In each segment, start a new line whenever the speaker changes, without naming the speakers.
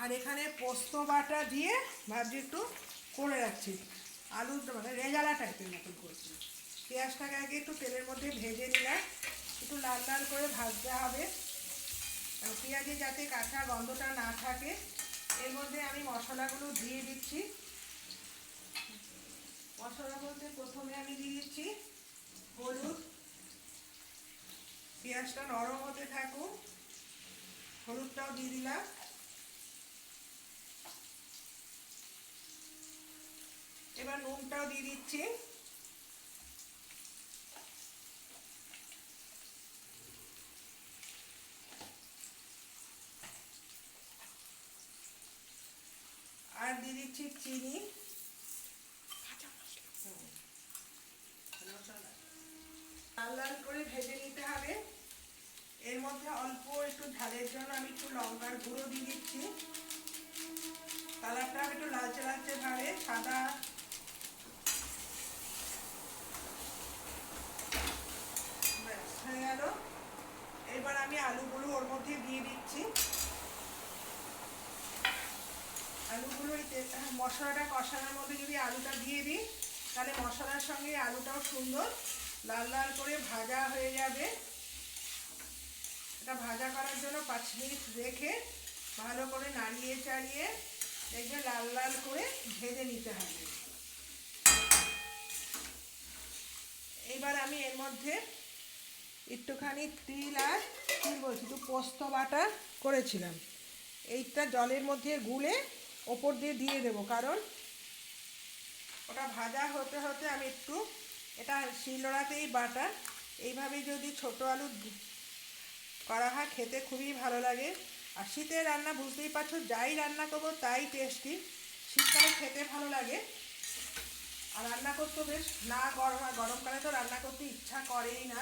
আর এখানে পোস্ত বাটা দিয়ে ভাবছি একটু করে রাখছি, আলুর মানে রেজালা টাইপের মতন করছি। পেঁয়াজটাকে আগে একটু তেলের মধ্যে ভেজে নিলাম, একটু লাল লাল করে ভাজতে হবে, পেঁয়াজে যাতে কাঁচা গন্ধটা না থাকে। এর মধ্যে আমি মশলাগুলো দিয়ে দিচ্ছি। মশলা বলতে প্রথমে আমি দিয়ে দিচ্ছি হলুদ, পেঁয়াজটা নরম হতে থাকুক, হলুদটাও দিয়ে দিলাম। এবার নুনটাও দিয়ে দিচ্ছি। আর দিয়ে দিচ্ছি চিনি। লাল লাল করে ভেজে নিতে হবে। এর মধ্যে অল্প একটু ঝালের জন্য আমি একটু লঙ্কার গুঁড়ো দিয়ে দিচ্ছি, কালারটা একটু লালচে লালচে ভাবে সাদা হয়ে গেল। এবার আমি আলুগুলো ওর মধ্যে দিয়ে দিচ্ছি। আলুগুলো মশলাটা কষানোর মধ্যে যদি আলুটা দিয়ে দিই, তাহলে মশলার সঙ্গে আলুটাও সুন্দর লাল লাল করে ভাজা হয়ে যাবে। এটা ভাজা করার জন্য 5 মিনিট রেখে ভালো করে নাড়িয়ে চাড়িয়ে দেখবে লাল লাল করে ভেজে নিতে হবে। এবার আমি এর মধ্যে একটুখানি একটু পোস্ত বাটা করেছিলাম, এইটা জলের মধ্যে গুলে ওপর দিয়ে দিয়ে দেবো, কারণ ওটা ভাজা হতে হতে আমি একটু এটা শিলনোড়াতেই বাটা। এইভাবে যদি ছোট আলু করা হয় খেতে খুবই ভালো লাগে। আর শীতের রান্না বুঝতেই পারছো, যাই রান্না করবো তাই টেস্টি। শীতকালে খেতে ভালো লাগে, আর রান্না করতে বেশ না গরমকালে তো রান্না করতে ইচ্ছা করেই না।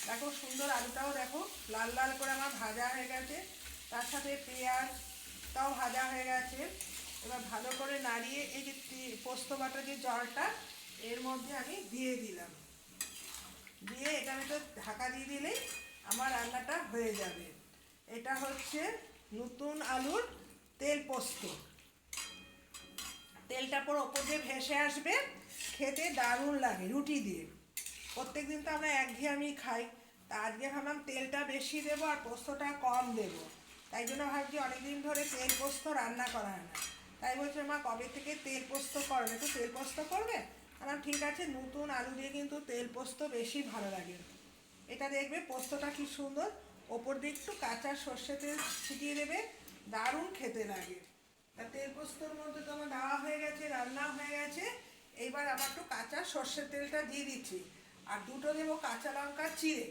দেখো সুন্দর আলুটাও দেখো লাল লাল করে আমার ভাজা হয়ে গেছে, তার সাথে পেঁয়াজটাও ভাজা হয়ে গেছে। এবার ভালো করে নাড়িয়ে এই যে পোস্ত বাটা যে জলটা এর মধ্যে আমি দিয়ে দিলাম, দিয়ে এটা আমি তো ঢাকা দিয়ে দিলেই আমার রান্নাটা হয়ে যাবে। এটা হচ্ছে নতুন আলুর তেল পোস্ত। তেলটা পুরো ওপর দিয়ে ভেসে আসবে, খেতে দারুণ লাগে রুটি দিয়ে। প্রত্যেক দিন তো আমরা একঘেয়েমি খাই, তা আজকে ভাবলাম তেলটা বেশি দেবো আর পোস্তটা কম দেবো। তাই জন্য ভাবছি অনেকদিন ধরে তেল পোস্ত রান্না করা হয় না, তাই বলছে মা কবে থেকে তেল পোস্ত করবে, একটু তেল পোস্ত করবে। আমার ঠিক আছে, নতুন আলু দিয়ে কিন্তু তেল পোস্ত বেশি ভালো লাগে। এটা দেখবে পোস্তটা কি সুন্দর, ওপর দিয়ে একটু কাঁচা সর্ষে তেল ছিটিয়ে দেবে, দারুণ খেতে লাগে। তেল পোস্তর মধ্যে তো আমার দেওয়া হয়ে গেছে, রান্না হয়ে গেছে। এইবার আবার একটু কাঁচা সর্ষের তেলটা দিয়ে দিচ্ছি, আর দুটো দেবো কাঁচা লঙ্কা চিড়ে।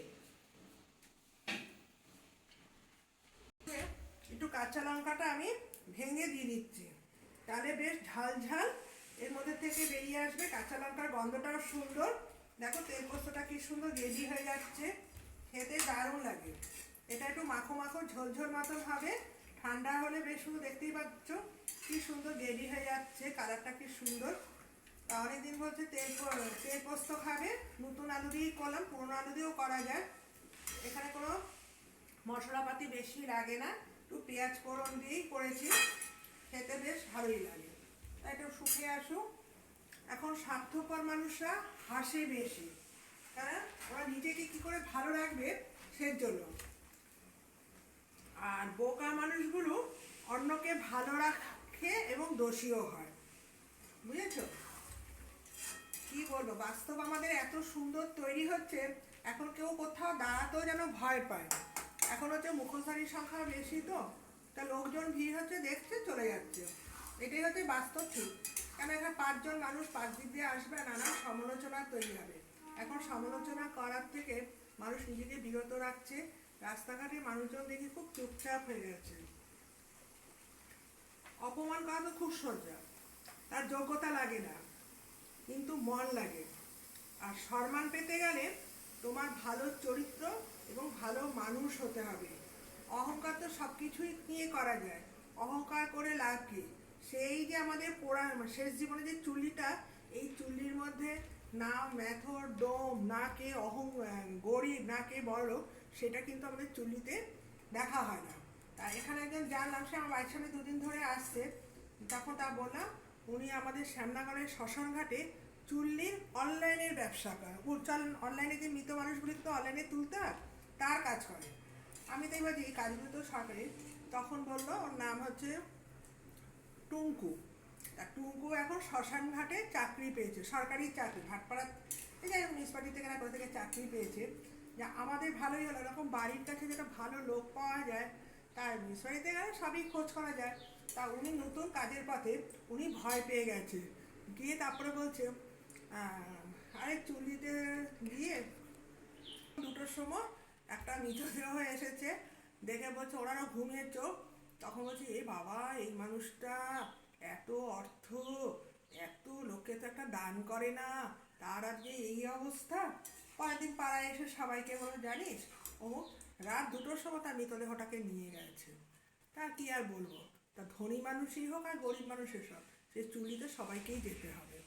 একটু কাঁচা লঙ্কাটা আমি ভেঙে দিয়ে দিচ্ছি, তাহলে বেশ ঝাল ঝাল এর মধ্যে থেকে বেরিয়ে আসবে, কাঁচা লঙ্কার গন্ধটাও সুন্দর। দেখো তেল পোস্তটা কি সুন্দর রেডি হয়ে যাচ্ছে, খেতে দারুণ লাগে। এটা একটু মাখো মাখো ঝোলঝোল মতন হবে, ঠান্ডা হলে বেশ সুন্দর, দেখতেই পাচ্ছ কি সুন্দর রেডি হয়ে যাচ্ছে, কালারটা কি সুন্দর। অনেকদিন বলছে তেল পোস্ত খাবে, নতুন আলু দিয়েই করলাম, পুরোনো আলু দিয়েও করা যায়। এখানে কোনো মশলাপাতি বেশি লাগে না, একটু পেঁয়াজ ফোড়ন দিয়েই করেছি, খেতে বেশ ভালোই লাগে। তাই একটু শুকিয়ে আসুক। এখন স্বার্থপর মানুষরা হাসে বেশি, কারণ ওরা নিজেকে কী করে ভালো রাখবে সেই জন্য, আর বোকা মানুষগুলো অন্যকে ভালো রাখে এবং দোষীও হয়, বুঝেছ? কি বলবো, বাস্তব আমাদের এত সুন্দর তৈরি হচ্ছে, এখন কেউ কোথাও দাঁড়াতেও যেন ভয় পায়। এখন হচ্ছে মুখোশধারীর সংখ্যা বেশি, তো তা লোকজন ভিড় হচ্ছে, দেখছে চলে যাচ্ছে, এটাই হচ্ছে বাস্তব ঠিক। কেন এখানে 5 জন মানুষ 5 দিক দিয়ে আসবে, নানান সমালোচনা তৈরি হবে। এখন সমালোচনা করার থেকে মানুষ নিজেকে বিরত রাখছে। রাস্তাঘাটে মানুষজন দেখি খুব চুপচাপ হয়ে গেছে। অপমান করা তো খুব সোজা, তার যোগ্যতা লাগে না, কিন্তু মন লাগে। আর সম্মান পেতে গেলে তোমার ভালো চরিত্র এবং ভালো মানুষ হতে হবে। অহংকার তো সব কিছুই নিয়ে করা যায়, অহংকার করে লাভ কি? সেই যে আমাদের শেষ জীবনে যে চুল্লিটা, এই চুল্লির মধ্যে না মেথর ডোম, না কে গরিব, না কে বড়, সেটা কিন্তু আমাদের চুল্লিতে দেখা হয় না। তা এখানে একজন জানলাম, সে আমার বাড়ির সামনে দুদিন ধরে আসছে। তখন তা বললাম, উনি আমাদের শ্যামনগরের শ্মশানঘাটে চুল্লির অনলাইনের ব্যবসা করে। অনলাইনে যে মৃত মানুষগুলিকে তো অনলাইনে তুলতে হয়, তার কাজ করে। আমি তো এবার এই কাজগুলো তো সরকারি। তখন বললো ওর নাম হচ্ছে টুঙ্কু। তা টুঙ্কু এখন শ্মশান ঘাটে চাকরি পেয়েছে, সরকারি চাকরি, ভাটপাড়া এই যে মিউনিসিপালিটি থেকে না কোথা থেকে চাকরি পেয়েছে। যা আমাদের ভালোই হলো, এরকম বাড়ির কাছে যেটা ভালো লোক পাওয়া যায়, তার মিউনিসিপালিটিতে গেলে সবই খোঁজ করা যায়। তা উনি নতুন কাজের পথে, উনি ভয় পেয়ে গেছে, গিয়ে তারপরে বলছে আরে চুল্লিতে গিয়ে 2টোর সময় একটা মৃতদেহ এসেছে, দেখে বলছে ওনারও ঘুমের চোখ। তখন বলছি এ বাবা, এই মানুষটা এত অর্থ, এত লোকে তো একটা দান করে না, তার আজকে এই অবস্থা। পরের দিন পাড়ায় এসে সবাইকে বলো, জানিস ও রাত 2টোর সময় তার মৃতদেহটাকে নিয়ে গেছে। তা কি আর বলবো, তা ধনী মানুষই হোক আর গরিব মানুষের সব, সে চুল্লিতে সবাইকেই যেতে হবে।